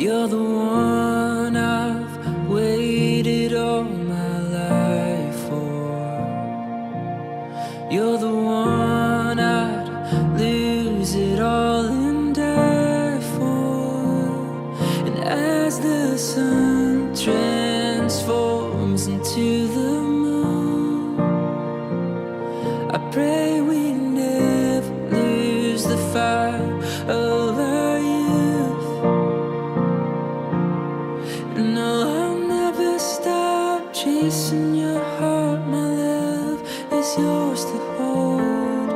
You're the one I've waited all my life for. You're the one I'd lose it all and die for. And as the sun transforms into the moon, I pray we never lose the fire of our youth. No, I'll never stop chasing your heart. My love is yours to hold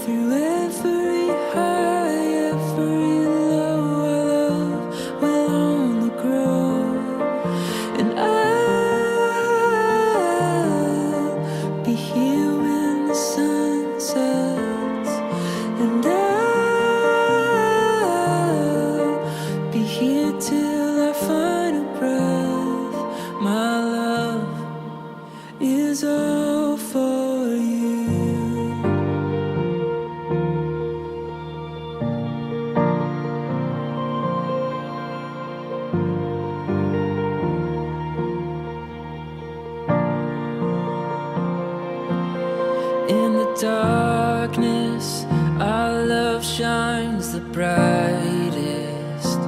through every high, every low. Our love will only grow, and I'll be here when the sun sets, and I'll be here till our final breath. My love is all for you. In the darkness, our love shines the brightest.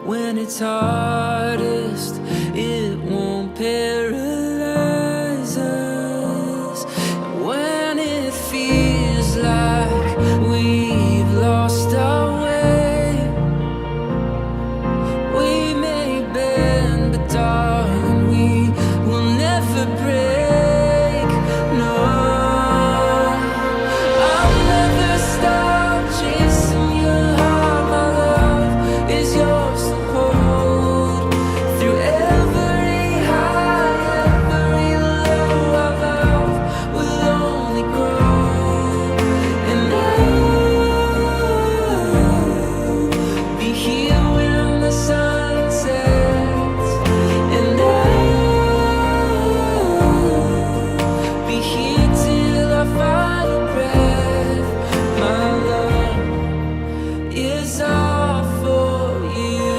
When it's hardest, it won't paralyze us. When it feels like we've lost our way, we may bend, but darling, we will never break. No, I'll never stop chasing your heart. My love is yours to hold through every high, every low. Our love will only grow, and I'll be here when the sun sets, and I'll be here till our final breath. My love is all for you.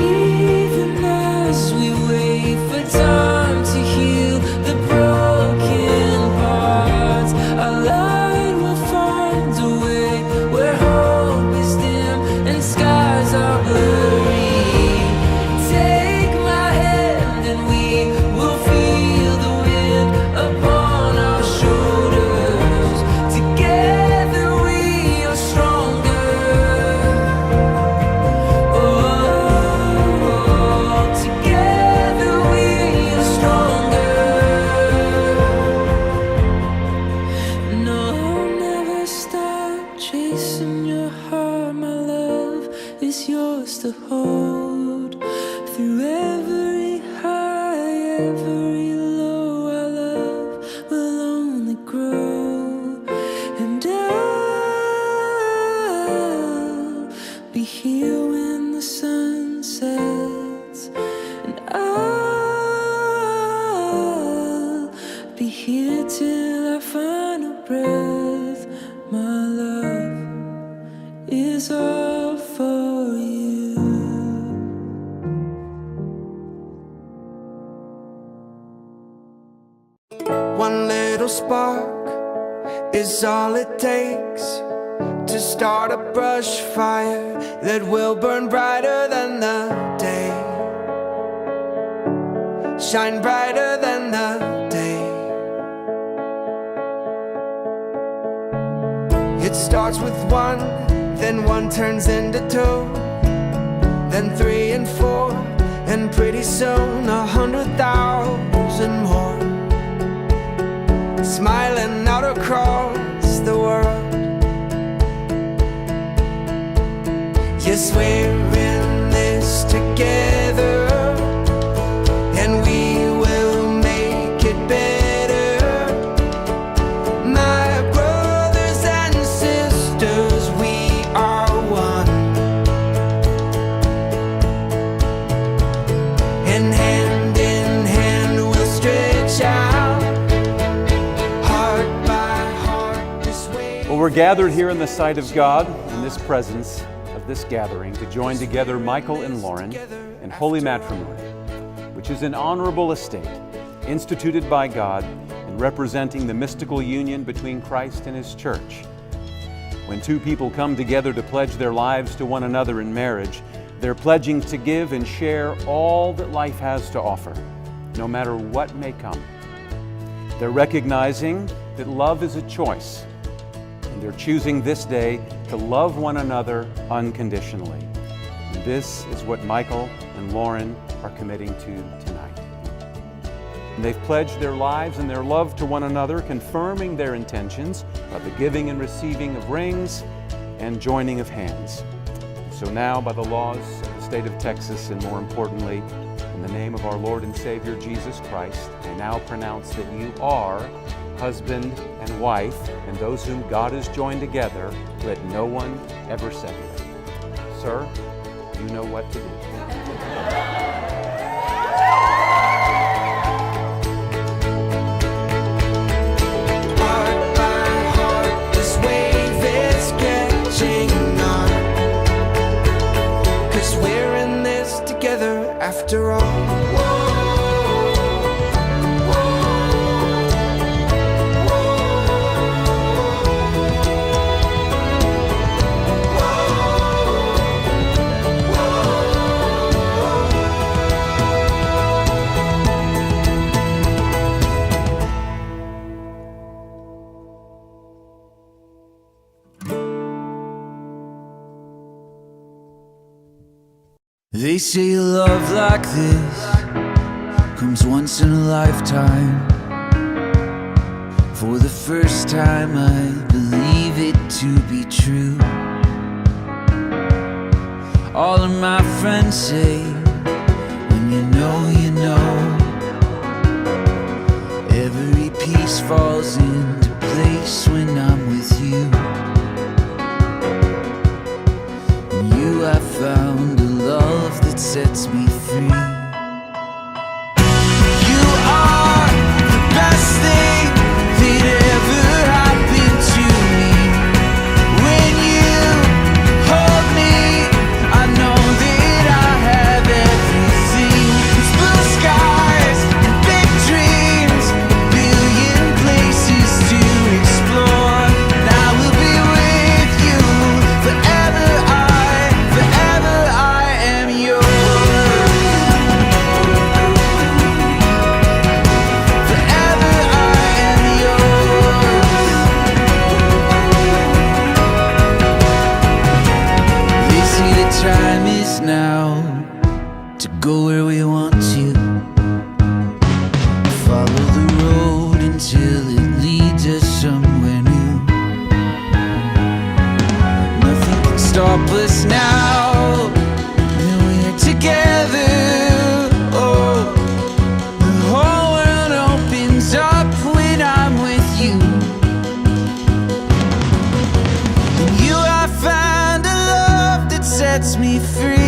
Even as we wait for time to heal the broken parts, our light will find a way where hope is dim and skies are blurry. Take my hand and we will feel the wind upon our shoulders. Together we are stronger. Oh, together we are stronger. No, I'll never stop chasing your heart. My love is yours to hold through every high, every low. Our love will only grow, and I'll be here when the sun sets, and I'll be here till our final breath. My love is all for you. One little spark is all it takes to start a brush fire that will burn brighter than the day, shine brighter than the day. It starts with one, then one turns into two, then 3 and 4, and pretty soon 100,000 more, smiling out across the world. Yes, we're in this together, and we will make it better. My brothers and sisters, we are one. we're gathered here in the sight of God, in this presence of this gathering, to join together Michael and Lauren in holy matrimony, which is an honorable estate instituted by God and representing the mystical union between Christ and His church. When two people come together to pledge their lives to one another in marriage, they're pledging to give and share all that life has to offer, no matter what may come. They're recognizing that love is a choice, and they're choosing this day to love one another unconditionally. And this is what Michael and Lauren are committing to tonight. And they've pledged their lives and their love to one another, confirming their intentions by the giving and receiving of rings and joining of hands. So now, by the laws of the state of Texas, and more importantly, in the name of our Lord and Savior Jesus Christ, I now pronounce that you are husband and wife, and those whom God has joined together, let no one ever separate. Sir, you know what to do. Heart by heart, this wave is catching on. 'Cause we're in this together after all. They say love like this comes once in a lifetime. For the first time I believe it to be true. All of my friends say, when you know, you know. Every piece falls into place when I'm with you. And you have found a love that sets me free. You are the best thing that ever happened to me. When you hold me, I know that I have everything. It's blue skies and big dreams, a billion places to explore. And I will be with you forever. Forever I am yours. Forever I am yours. They say the time is now to go where we want to. Follow the road until it leads us somewhere new. Nothing can stop us now. We're together. Oh, the whole world opens up when I'm with you. And you have found a love that sets me free.